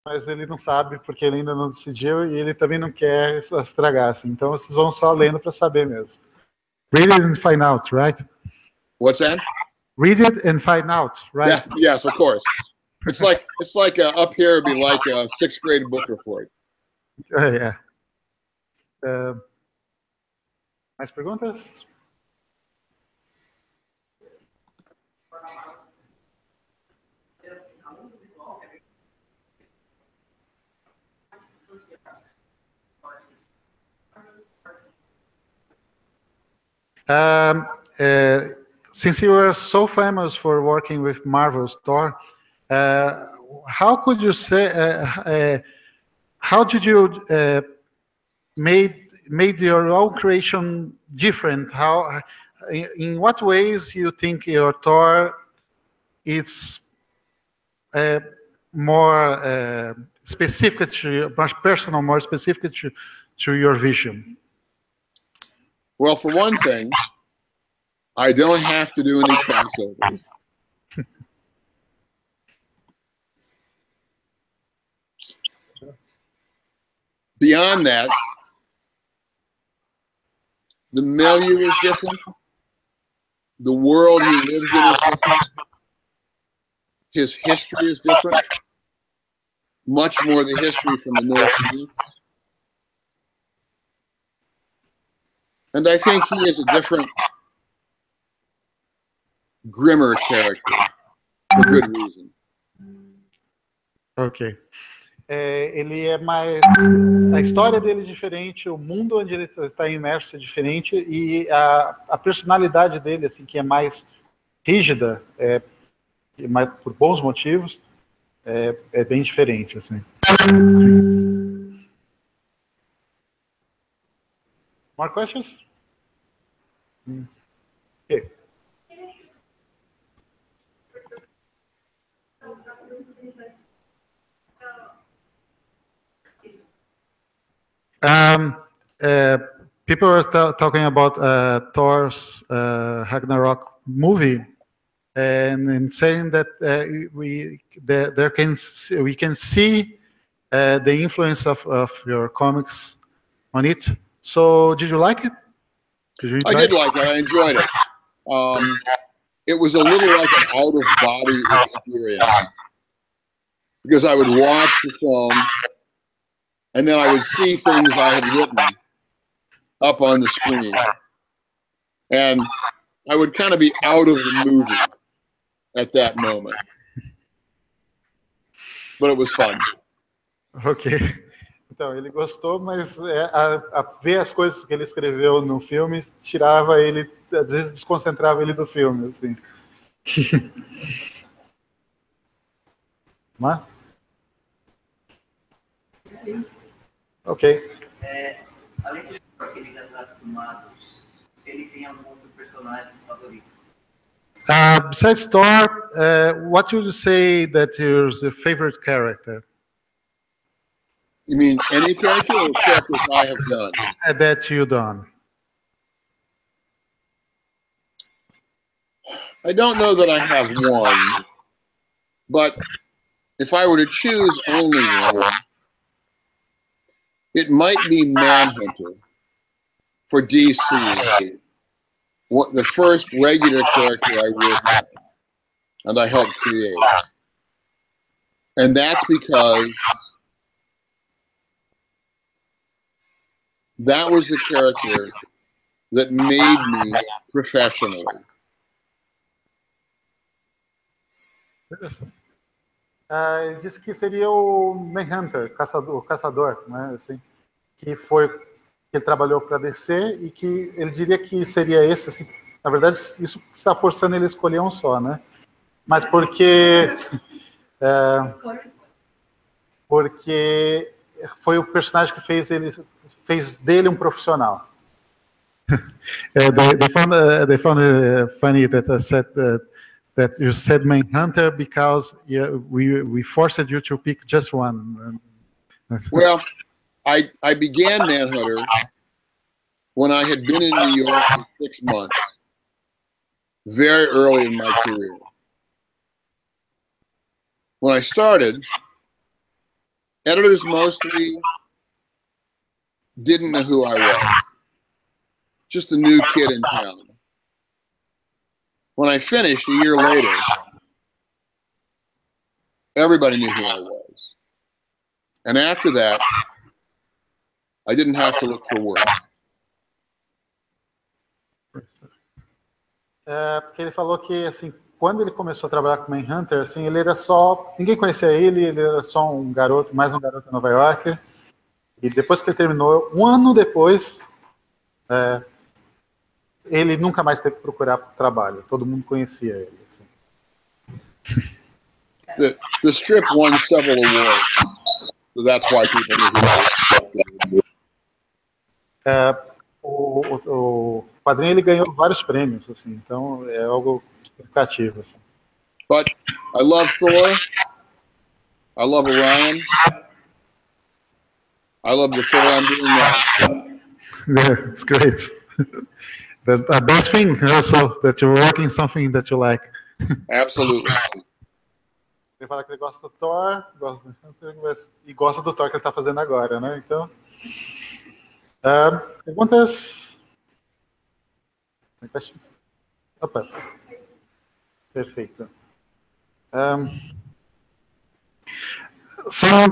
mas ele não sabe porque ele ainda não decidiu e ele também não quer estragar, assim. Então vocês vão só lendo para saber mesmo. Read it and find out, right? What's that? Read it and find out, right? Yeah, yes, of course. It's like up here it'd be like a 6th grade book report. Yeah. Mais perguntas? Since you were so famous for working with Marvel's Thor, how could you say? How did you made your own creation different? How, in what ways you think your Thor is more specific to you, more personal, more specific to your vision? Well, for one thing, I don't have to do any crossovers. Beyond that, the milieu is different. The world he lives in is different. His history is different. Much more the history from the North and East. And I think he is a different, grimmer character for good reason. Ok. Ele é mais... A história dele é diferente, o mundo onde ele está imerso é diferente e a personalidade dele, assim, que é mais rígida, mas por bons motivos, é bem diferente, assim. More questions? Okay. People are talking about Thor's Ragnarok movie, and saying that we can see the influence of your comics on it. So, did you like it? I did like it. I enjoyed it. It was a little like an out-of-body experience because I would watch the film and then I would see things I had written up on the screen, and I would kind of be out of the movie at that moment. But it was fun. Ok. Então, ele gostou, mas ver as coisas que ele escreveu no filme tirava ele, às vezes desconcentrava ele do filme, assim. Não é? Ok. Além de aqueles retratos do MYTHOS, se ele tem algum outro personagem favorito? Besides Thor, what would you say that is your favorite character? You mean any character or characters I have done? That you've done. I don't know that I have one, but if I were to choose only one, it might be Manhunter for DC, the first regular character I worked on and I helped create. And that's because that was the character that made me professionally. Ele disse que seria o Manhunter, o caçador, né, assim, que ele trabalhou para DC e que ele diria que seria esse, assim, na verdade isso está forçando ele a escolher um só, né? Mas porque foi o personagem que fez dele um profissional. They found it funny that I said that you said Manhunter because we forced you to pick just one. Well, I began Manhunter when I had been in New York for 6 months, very early in my career. When I started, editors mostly didn't know who I was. Just a new kid in town. When I finished a year later, everybody knew who I was. And after that, I didn't have to look for work. Porque ele falou que, assim, quando ele começou a trabalhar com Manhunter, assim, ele era só... Ninguém conhecia ele, ele era só um garoto, mais um garoto em Nova York. E depois que ele terminou, um ano depois, ele nunca mais teve que procurar trabalho. Todo mundo conhecia ele. Assim. The strip won several awards, so that's why people knew who I was. O quadrinho ele ganhou vários prêmios, assim, então é algo significativo. Assim. But I love Thor. I love Orion. I love the Thor I'm doing now. Yeah, it's great. The best thing also that you're working something that you like. Absolutely. Ele fala que ele gosta do Thor, e gosta do Thor que ele está fazendo agora, né? Então, perguntas? Opa. Perfeito. Some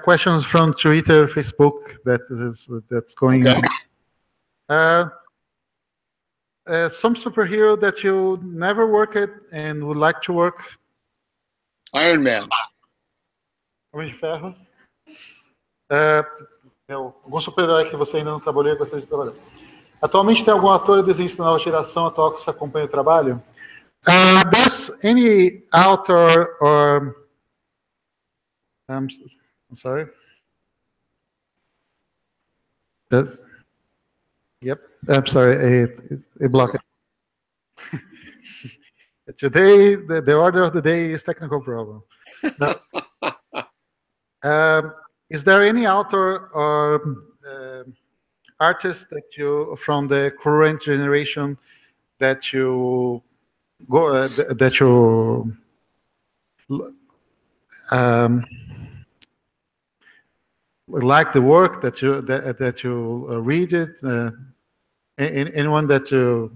questions from Twitter, Facebook that's going on. Some superhero that you never worked and would like to work? Iron Man. Homem de Ferro. Algum super-herói que você ainda não trabalhou e gostaria de trabalhar? Atualmente tem algum ator ou desenhista da nova geração atual que você acompanha o trabalho? There's any author or... I'm sorry. Yep. I'm sorry. It blocked. Today, the order of the day is technical problem. Is there any author or artist that you, from the current generation, that you go that you like the work that you read it? Anyone that you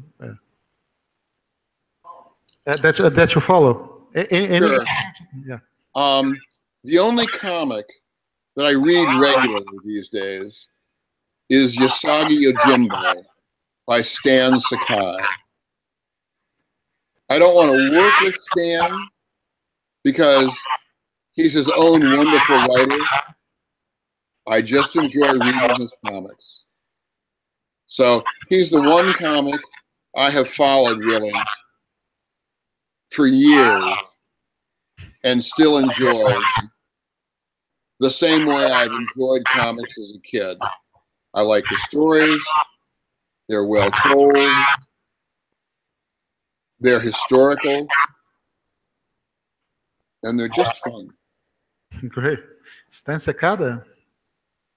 that you follow? Sure. Yeah. The only comic that I read regularly these days is Usagi Yojimbo by Stan Sakai. I don't want to work with Stan because he's his own wonderful writer. I just enjoy reading his comics. So he's the one comic I have followed really for years and still enjoy the same way I've enjoyed comics as a kid. I like the stories. They're well told. They're historical. And they're just fun. Great. Stan Sakai?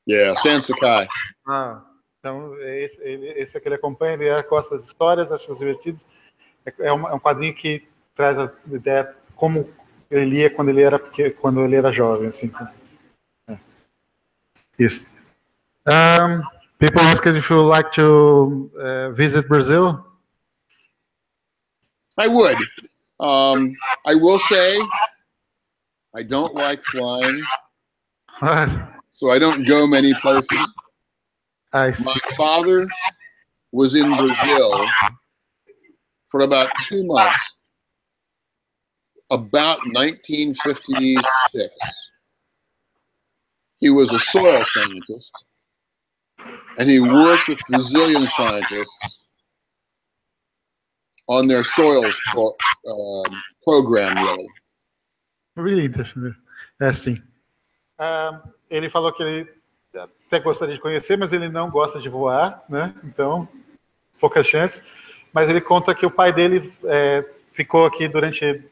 Yeah, Stan Sakai. Então esse que ele acompanha, ele gosta das histórias, acha divertidas. É um quadrinho que traz a ideia como ele lia quando ele era jovem, assim. Isso. People ask if you like to visit Brazil. I would. I will say I don't like flying, so I don't go many places. I see. My father was in Brazil for about 2 months, about 1956. He was a soil scientist, and he worked with Brazilian scientists on their soils program, really. Really interesting. É assim. Ele falou que ele até gostaria de conhecer, mas ele não gosta de voar, né? Então, poucas chances. Mas ele conta que o pai dele ficou aqui durante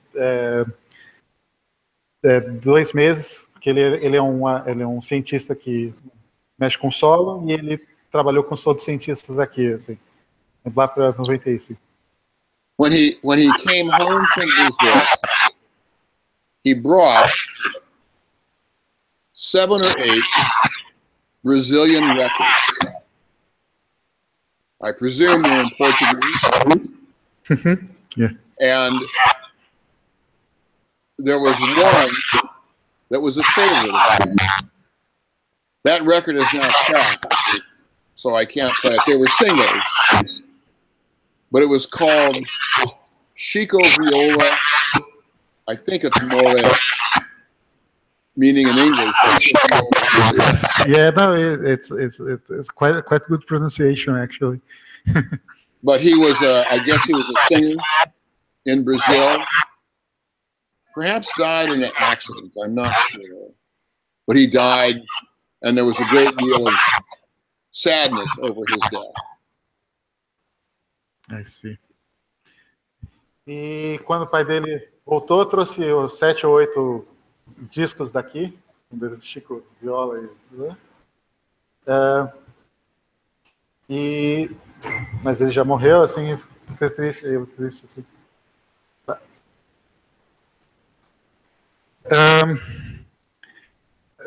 2 meses, que ele é um cientista que mexe com solo, e ele trabalhou com todos os cientistas aqui, assim, lá para 95. When he came home from Brazil, he brought 7 or 8 Brazilian records. I presume they're in Portuguese. Yeah. And there was one that was a favorite of mine. That record is now cracked, so I can't play it. They were singles, but it was called Chico Viola. I think it's More, meaning in English. Yeah, no, it's quite good pronunciation actually. But he was, I guess he was a singer in Brazil. Perhaps died in an accident. I'm not sure, but he died, and there was a great deal of sadness over his death. I see. E quando o pai dele voltou, trouxe os 7 ou 8 discos daqui, um deles Chico Viola mas ele já morreu, assim, muito triste, assim.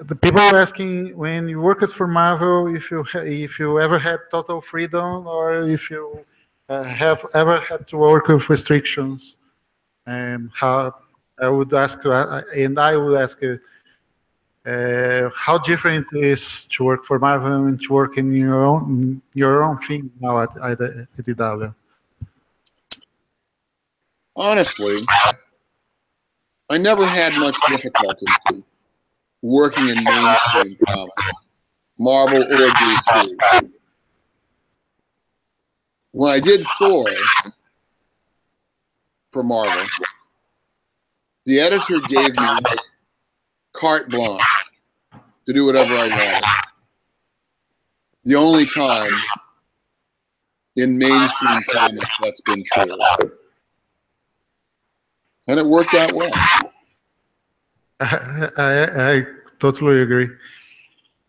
The people are asking, when you worked for Marvel, if you ever had total freedom, or if you have ever had to work with restrictions, and how I would ask you, how different it is to work for Marvel and to work in your own thing now at IDW. Honestly, I never had much difficulty working in mainstream comics, Marvel or DC. When I did Thor for Marvel, the editor gave me carte blanche to do whatever I wanted. The only time in mainstream comics that's been true. And it worked out well. I totally agree.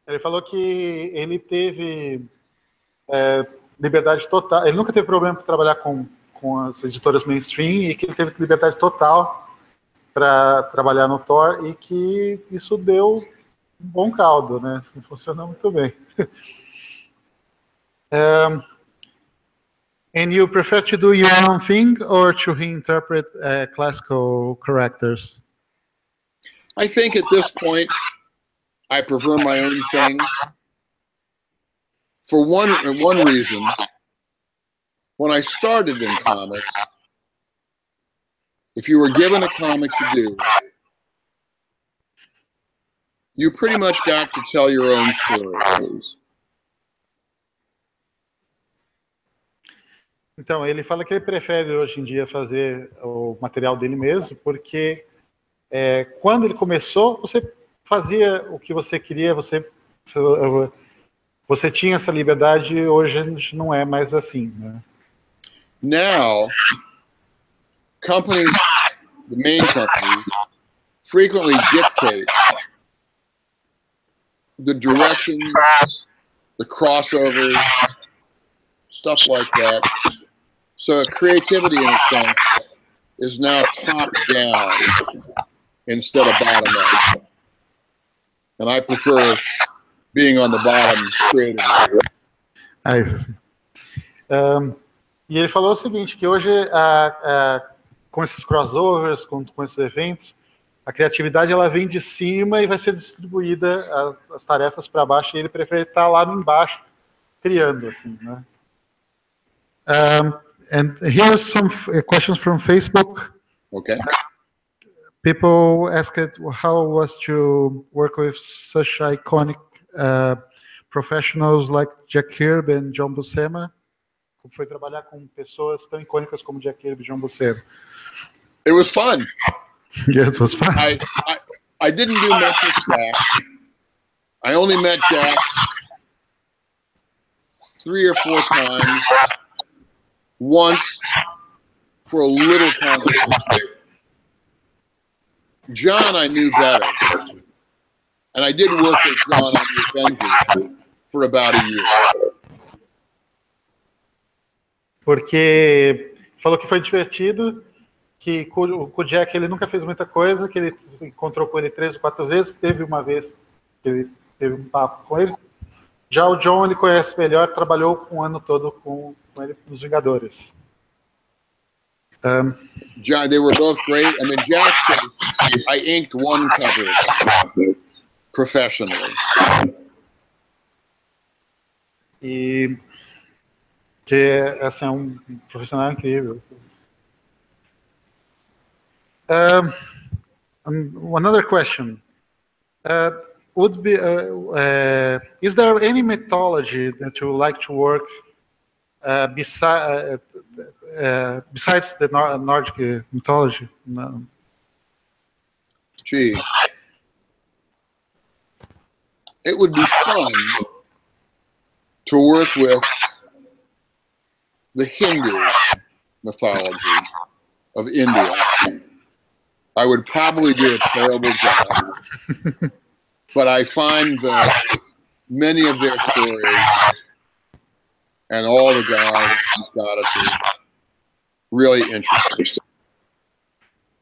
Ele falou que ele teve liberdade total. Ele nunca teve problema para trabalhar com as editoras mainstream, e que ele teve liberdade total para trabalhar no Thor, e que isso deu um bom caldo, né? Assim, funcionou muito bem. And you prefer to do your own thing or to reinterpret classical characters? I think at this point, I prefer my own thing. For one reason, when I started in comics, if you were given a comic to do, you pretty much got to tell your own stories. Então, ele fala que ele prefere hoje em dia fazer o material dele mesmo, porque quando ele começou, você fazia o que você queria, você tinha essa liberdade. Hoje não é mais assim, né? Now, companies, the main companies, frequently dictate the directions, the crossovers, stuff like that. So creativity, in a sense, is now top down instead of bottom up. And I prefer being on the bottom creatively. E ele falou o seguinte, que hoje, com esses crossovers, com esses eventos, a criatividade ela vem de cima e vai ser distribuída as tarefas para baixo, e ele prefere estar lá embaixo, criando, assim, né? And here's some questions from Facebook. Okay. People asked how it was to work with such iconic professionals like Jack Kirby and John Buscema. Como foi trabalhar com pessoas tão icônicas como Jack Kirby e John Buscema? It was fun. Yes, it was fun. I didn't do much with Jack. I only met Jack 3 or 4 times. Once for a little conversation. John I knew better. And I did work with John on the Avengers for about a year. Porque falou que foi divertido, que com o Jack ele nunca fez muita coisa, que ele encontrou com ele 3 ou 4 vezes, teve uma vez ele teve um papo com ele. Já o John, ele conhece melhor, trabalhou um ano todo com ele nos Vingadores. John, they were both great. I mean, Jack says, I inked one cover professionally. E que assim, é um profissional incrível. Another question. Would be is there any mythology that you like to work besides the Nordic mythology? No. Gee, it would be fun to work with the Hindu mythology of India. I would probably do a terrible job, but I find that many of their stories and all the gods and goddesses really interesting.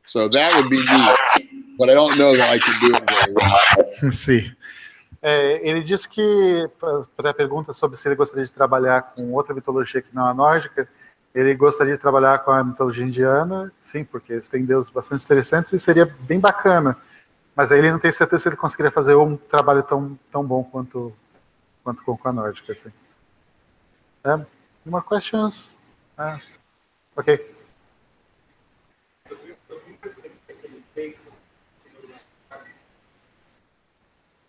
So that would be neat, but I don't know that I could do it very well. Sim. Ele disse que, para a pergunta sobre se ele gostaria de trabalhar com outra mitologia que não a nórdica, ele gostaria de trabalhar com a mitologia indiana, sim, porque eles têm deuses bastante interessantes e seria bem bacana. Mas aí ele não tem certeza se ele conseguiria fazer um trabalho tão bom quanto com a nórdica. Assim. Any more questions? Ok.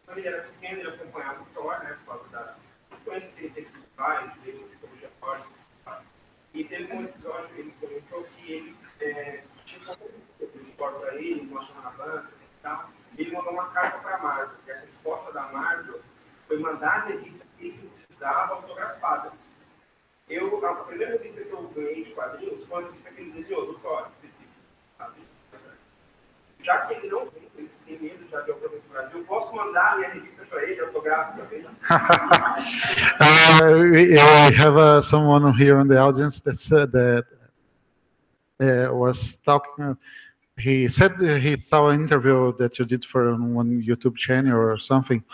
Quando ele era pequeno, ele acompanhava o Thor, né, por causa da coincidência dos pais dele, mitologia nórdica. E teve um episódio que ele comentou que ele tinha um Thor para ele, mostrando na banda e tal. E ele mandou uma carta para a Marvel. E a resposta da Marvel foi mandar a revista que ele precisava autografada. A primeira revista que eu ganhei de quadrinhos foi a revista que ele desenhou, do Thor, específico. Já que ele não vem, ele tem medo já de autografar no Brasil, eu posso mandar a minha revista para ele, autografo. We have someone here in the audience that said that was talking. He said he saw an interview that you did for one YouTube channel or something.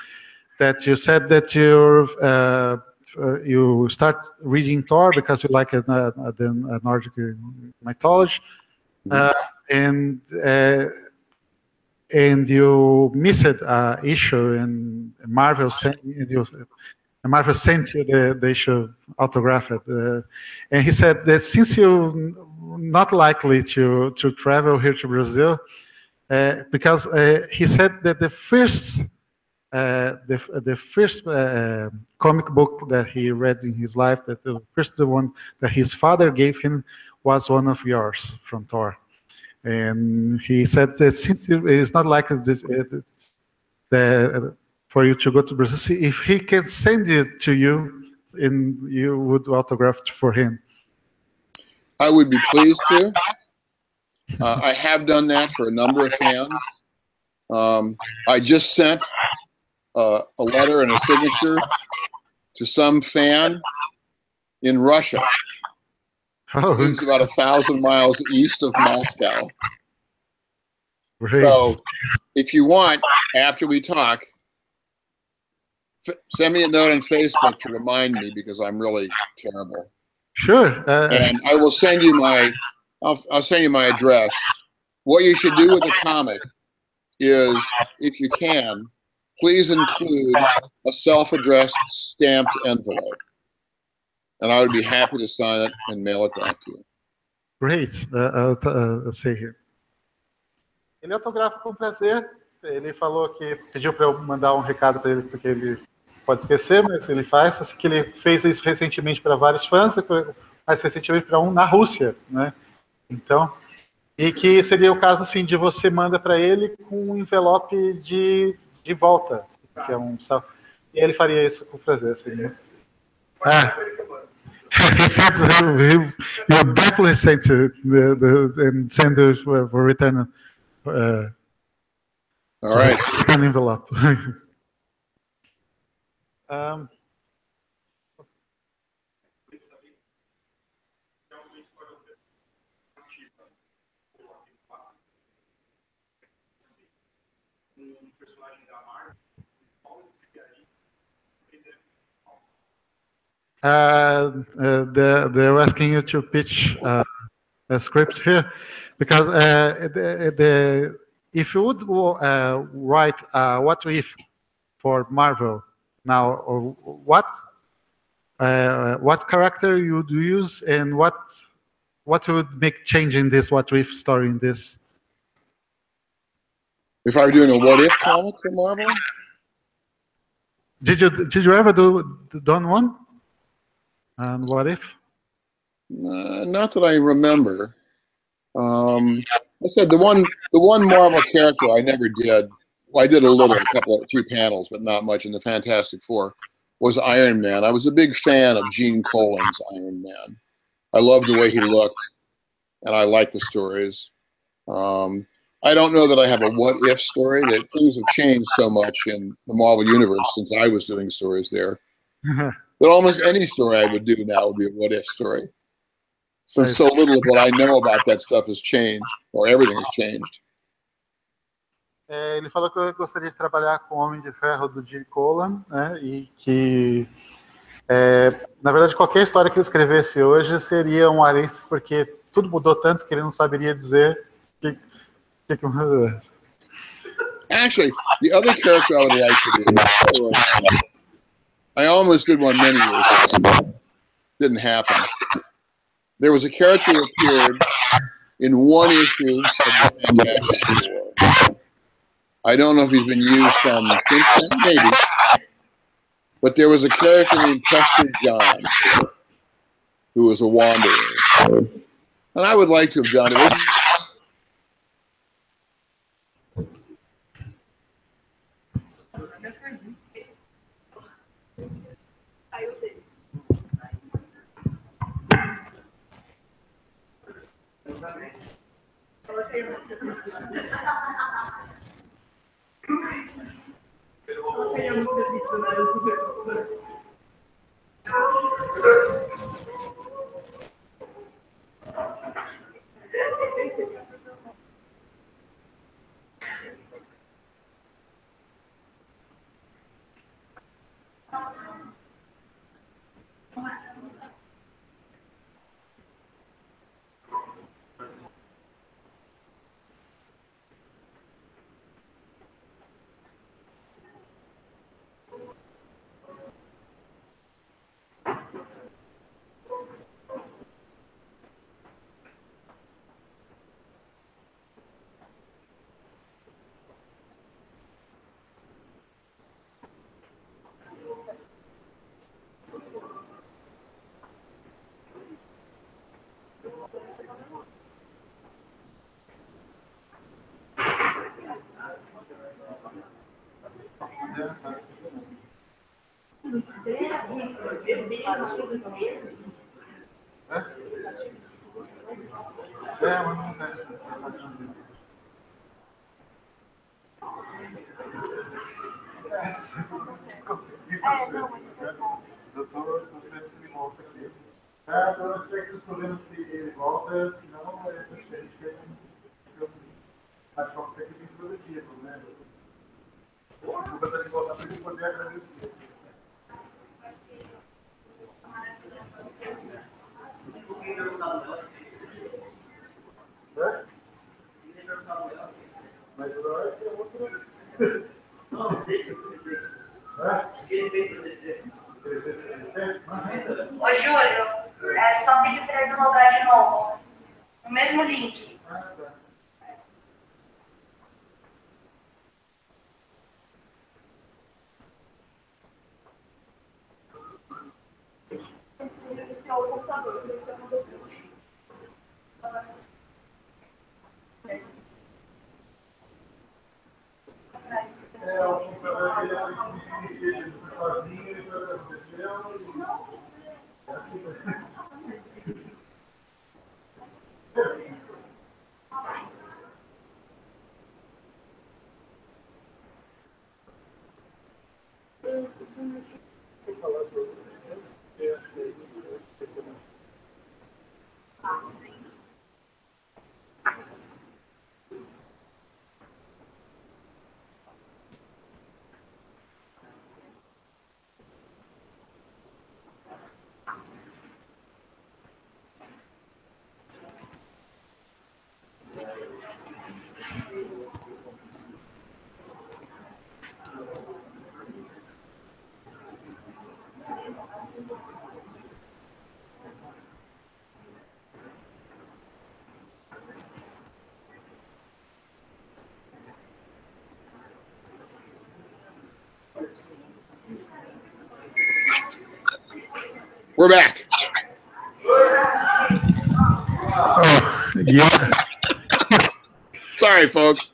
That you said that you start reading Thor because you like the Nordic mythology, and you missed an issue, and Marvel sent you the issue autographed. And he said that since you're not likely to travel here to Brazil, because he said that the first comic book that he read in his life, that the first one that his father gave him, was one of yours from Thor. And he said that since it's not like for you to go to Brazil, if he can send it to you, and you would autograph it for him. I would be pleased to. I have done that for a number of fans. I just sent a letter and a signature to some fan in Russia. He's about 1,000 miles east of Moscow. Great. So if you want, after we talk, send me a note on Facebook to remind me, because I'm really terrible. Sure. And I will send you I'll send you my address. What you should do with the comic is, if you can, please include a self-addressed stamped envelope. And I would be happy to sign it and mail it back to you. Great. I'll say here. Ele autografa com prazer. Ele falou que pediu para eu mandar um recado para ele, porque ele pode esquecer, mas ele faz. Assim, que ele fez isso recentemente para vários fãs, mais recentemente para um na Rússia, né? Então, e que seria o caso assim de você manda para ele com um envelope de volta, que é um sal. E ele faria isso com prazer, assim, né? He said he'll definitely send to and send it for return. All right. Return envelope. They're asking you to pitch a script here, because if you would write What If for Marvel now, what character you would use, and what would make change in this What If story in this? If I were doing a What If comic for Marvel? Did you ever done one? And What If? Not that I remember. I said the one Marvel character I never did. Well, I did a few panels, but not much in the Fantastic Four. Was Iron Man. I was a big fan of Gene Colan's Iron Man. I loved the way he looked, and I liked the stories. I don't know that I have a what if story. That things have changed so much in the Marvel universe since I was doing stories there. But almost any story I would do now would be a what if story. Since so little of what I know about that stuff has changed, or everything has changed. Ele falou que eu gostaria de trabalhar com o Homem de Ferro do Gene Colan, né? E que, na verdade, qualquer história que ele escrevesse hoje seria um what if, porque tudo mudou tanto que ele não saberia dizer que Actually, the other character I would like to do, I almost did one many years ago. Didn't happen. There was a character who appeared in one issue of the Fantastic Four. I don't know if he's been used since then, maybe. But there was a character named Prester John who was a wanderer. And I would like to have done it. Eu tô vendo se ele volta aqui. Eu sei que eu estou vendo se ele volta, senão a gente fez acho que tem que vir produtivo, né? Eu gostaria de voltar para ele poder agradecer. Mas agora é outra. Ô, Júlio, é só pedir para ele logar de novo. No mesmo link. Esse é o computador, por isso que aconteceu. O computador dele foi sozinho, ele aconteceu e... We're back. Oh, yeah. Sorry, folks.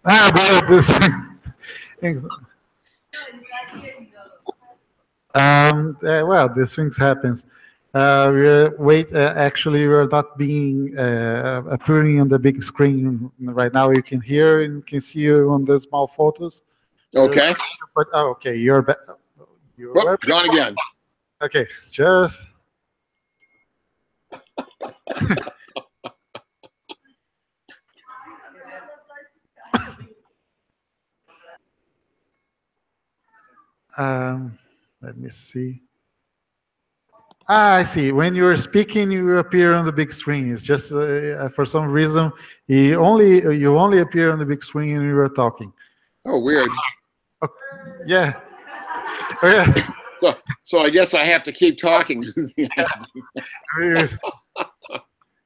But this. Well, these things happens. Actually, we're not being appearing on the big screen right now. You can hear and can see you on the small photos. Okay. But okay, you're back. Whoop, gone again. Okay, just. Let me see. I see. When you're speaking, you appear on the big screen. It's just for some reason you only appear on the big screen when you are talking. Oh, weird. Okay. Yeah. Oh, yeah. So I guess I have to keep talking.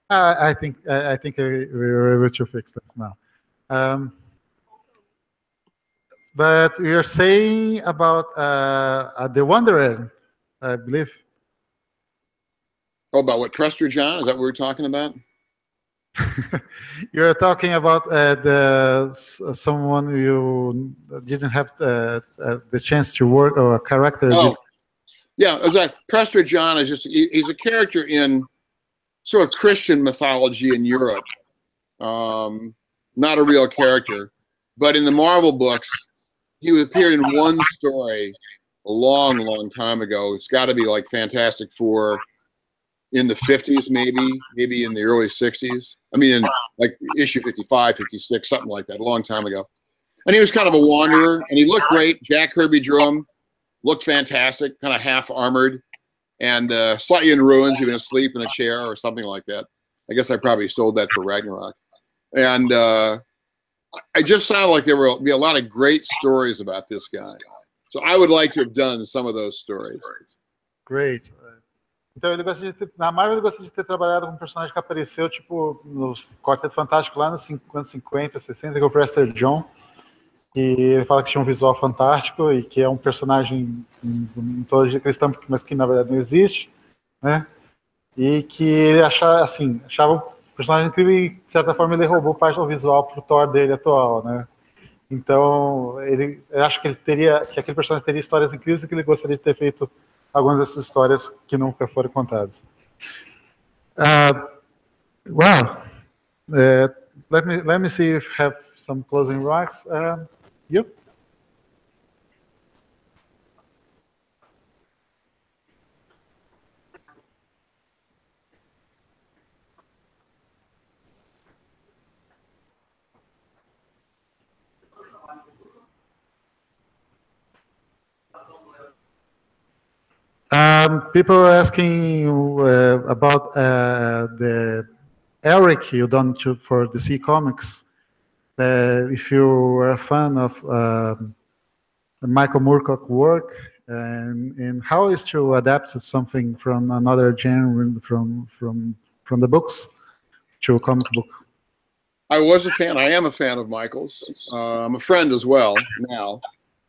I think we're able to fix this now. But you're saying about the Wanderer, I believe. Oh, about what, Prester John? Is that what we're talking about? You're talking about someone you didn't have the chance to work, or a character. Oh, yeah. Prester John is he's a character in sort of Christian mythology in Europe. Not a real character, but in the Marvel books, he appeared in one story a long, long time ago. It's got to be like Fantastic Four in the 50s, maybe in the early 60s. I mean, in like issue 55, 56, something like that, a long time ago. And he was kind of a wanderer, and he looked great. Jack Kirby drew him, looked fantastic, kind of half armored, and slightly in ruins, even asleep in a chair or something like that. I guess I probably sold that for Ragnarok. And I just sounded like there will be a lot of great stories about this guy. So I would like to have done some of those stories. Great. Então ele gosta de ter, na Marvel ele gosta de ter trabalhado com um personagem que apareceu tipo no Quarteto Fantástico lá nos anos 50, 60, que é o Prester John. E ele fala que tinha um visual fantástico e que é um personagem em mitologia cristã, mas que na verdade não existe, né? E que ele achava o personagem incrível e de certa forma ele roubou parte do visual pro Thor dele atual, né? Então eu acho que aquele personagem teria histórias incríveis e que ele gostaria de ter feito algumas dessas histórias que nunca foram contadas. Let me see if I have some closing remarks. You? People are asking about the Eric you done for DC Comics. If you were a fan of Michael Moorcock's work, and how is to adapt something from another genre from the books to a comic book? I was a fan. I am a fan of Michael's. I'm a friend as well now.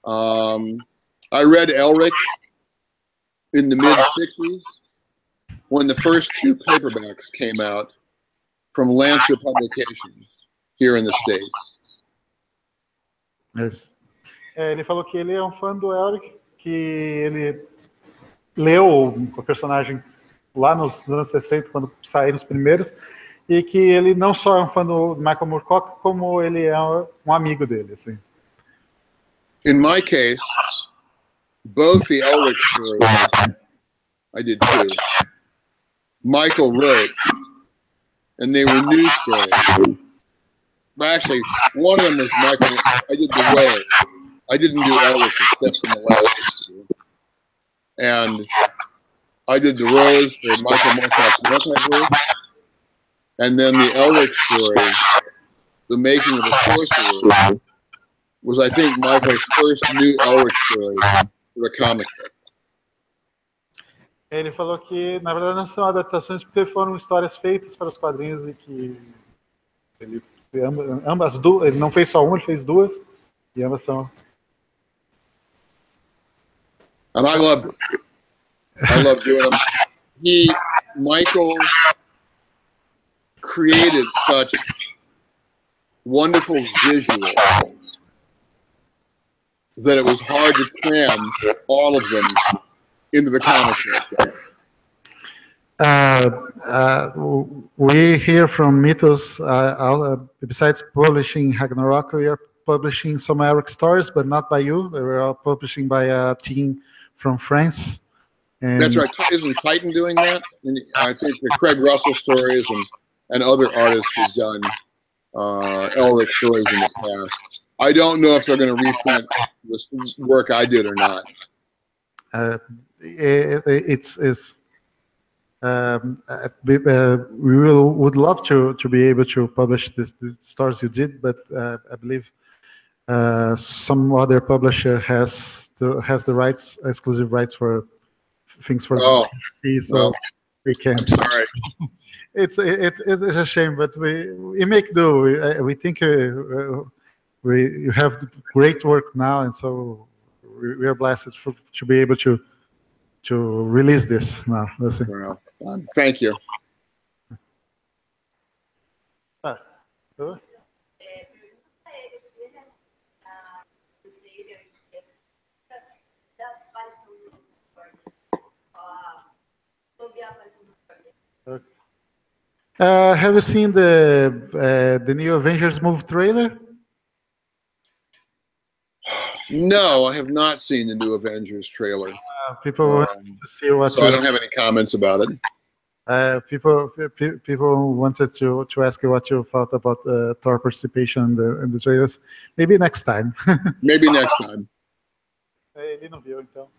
I read Elric in the mid-'60s when the first two paperbacks came out from Lancer Publications here in the States. Yes. Ele falou que ele é um fã do Elric, que ele leu o personagem lá nos anos 60, quando saíram os primeiros, e que ele não só é um fã do Michael Moorcock, como ele é um amigo dele. Assim. In my case, both the Elric stories, I did too, Michael wrote, and they were new stories. But actually, one of them was Michael. I did the way. I didn't do Elric except in the last two. And I did the Rose for Michael Moorcock's multiverse. And then the Elric story, The Making of a Sorcerer, was, I think, Michael's first new Elric story for a comic book. Ele falou que, na verdade, não são adaptações porque foram histórias feitas para os quadrinhos e que ambas duas, ele não fez só uma, ele fez duas, e ambas são. And I loved it. I love doing them. Michael created such wonderful visuals that it was hard to cram all of them into the comic book. We hear from MYTHOS, besides publishing Ragnarok, we are publishing some Eric stories, but not by you. We're all publishing by a team from France. And that's right. Isn't Titan doing that? And I think the Craig Russell stories and other artists who've done Elric stories in the past. I don't know if they're going to reprint this work I did or not. We would love to be able to publish the stories you did, but I believe some other publisher has the rights, exclusive rights for things for see, so we can't. I'm sorry. It's a shame, but we make do. We think you have great work now, and so we are blessed to be able to release this now. Let's see. Thank you. Have you seen the new Avengers movie trailer? No, I have not seen the new Avengers trailer. People want to see what. So I don't have any comments about it. People wanted to ask you what you thought about Thor participation in the trailers. Maybe next time. Maybe next time. Ele não viu, então.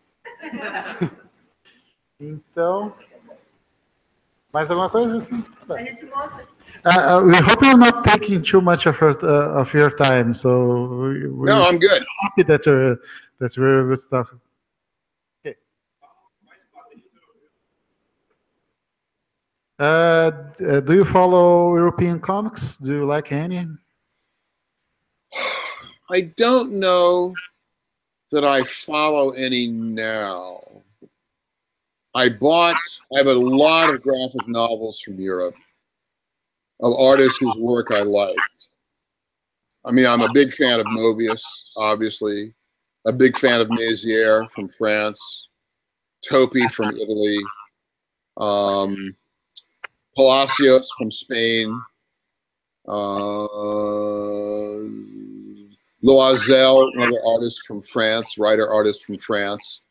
Então, mais alguma coisa assim? A gente volta. We hope you're not taking too much of your time. So no, I'm good. Happy that you're with stuff. Okay. Do you follow European comics? Do you like any? I don't know that I follow any now. I have a lot of graphic novels from Europe of artists whose work I liked. I mean, I'm a big fan of Mobius, obviously, a big fan of Mézières from France, Topi from Italy, Palacios from Spain, Loisel, another artist from France, writer-artist from France.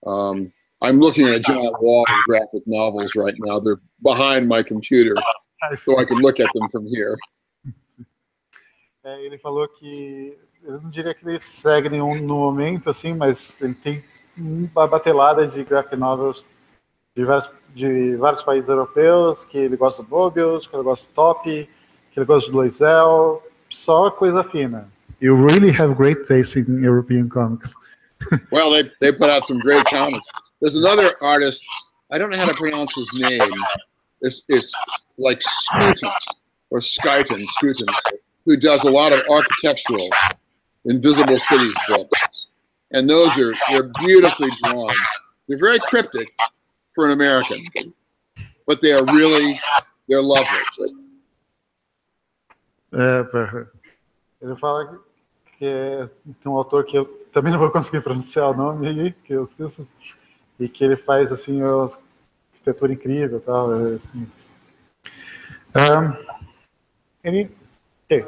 I'm looking at a giant wall of graphic novels right now. They're behind my computer, so I can look at them from here. Ele falou que, eu não diria que ele segue nenhum no momento, assim, mas ele tem uma batelada de graphic novels de vários países europeus, que ele gosta do Mobius, que ele gosta do Topi, que ele gosta do Loisel, só coisa fina. You really have great taste in European comics. Well, they put out some great comics. There's another artist, I don't know how to pronounce his name. It's like Scooten, or Skyton, who does a lot of architectural Invisible Cities books. And they're beautifully drawn. They're very cryptic for an American, but they're lovely. Perfeito. Ele fala que tem um autor que eu também não vou conseguir pronunciar o nome aí, que eu esqueço, e que ele faz assim uma arquitetura incrível, tal. Ele tem.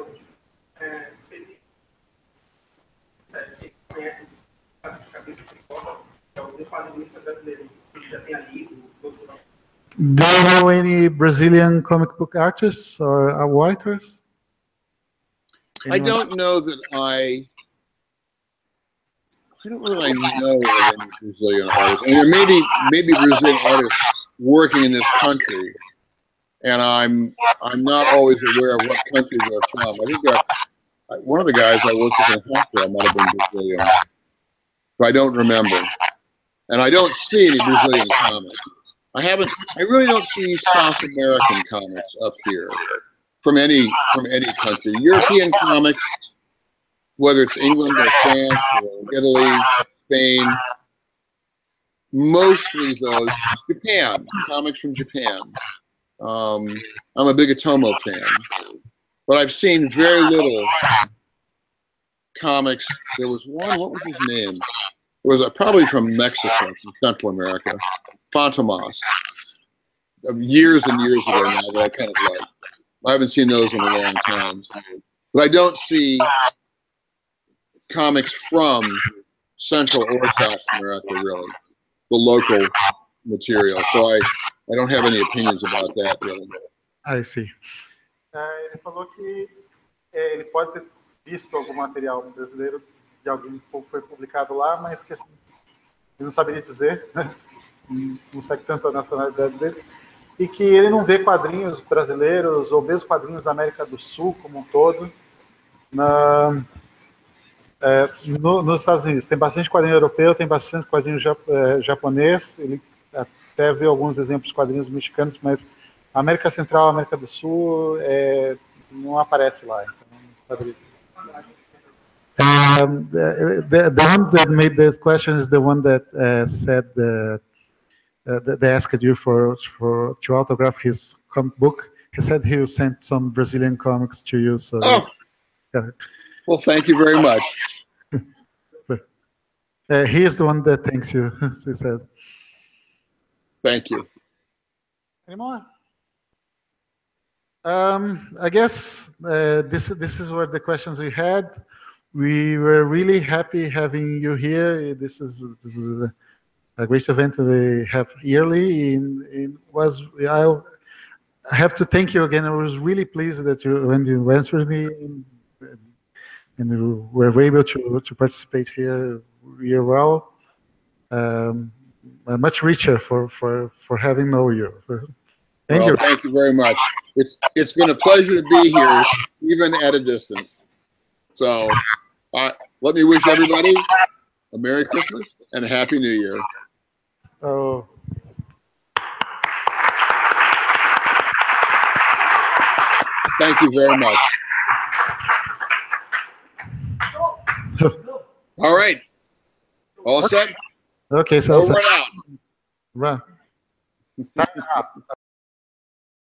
Do you know any Brazilian comic book artists or writers? I don't know that I don't really know of any Brazilian artists. I mean, there may be Brazilian artists working in this country, and I'm not always aware of what country they're from. I think one of the guys I worked with in hospital might have been Brazilian, but I don't remember. And I don't see any Brazilian comics. I really don't see South American comics up here from any country. European comics, whether it's England or France or Italy, Spain, mostly those Japan comics from Japan. I'm a big Atomo fan, but I've seen very little comics. There was one. What was his name? It was probably from Mexico, from Central America. Fantomas. Years and years ago now that I kind of like. I haven't seen those in a long time. But I don't see comics from Central or South America, really. The local material. So I don't have any opinions about that, really. I see. Ele falou que ele pode ter visto algum material brasileiro de alguém que foi publicado lá, mas que assim, ele não saberia dizer, né? Não segue tanto a nacionalidade deles, e que ele não vê quadrinhos brasileiros ou mesmo quadrinhos da América do Sul como um todo nos Estados Unidos. Tem bastante quadrinho europeu, tem bastante quadrinho japonês, ele até vê alguns exemplos de quadrinhos mexicanos, mas a América Central, a América do Sul não aparece lá. Então não saberia. The one that made this question is the one that said they asked you to autograph his comic book. He said he will send some Brazilian comics to you. So, well, thank you very much. He is the one that thanks you. He said. Thank you. Any more? I guess this is where the questions we had. We were really happy having you here. This is a great event we have yearly. I have to thank you again. I was really pleased that when you answered me and you were able to participate here really well. Much richer for having known you. Thank you very much. It's been a pleasure to be here, even at a distance. So let me wish everybody a Merry Christmas and a Happy New Year. Oh. Thank you very much. All right. All set? Okay, so Over and out. Right.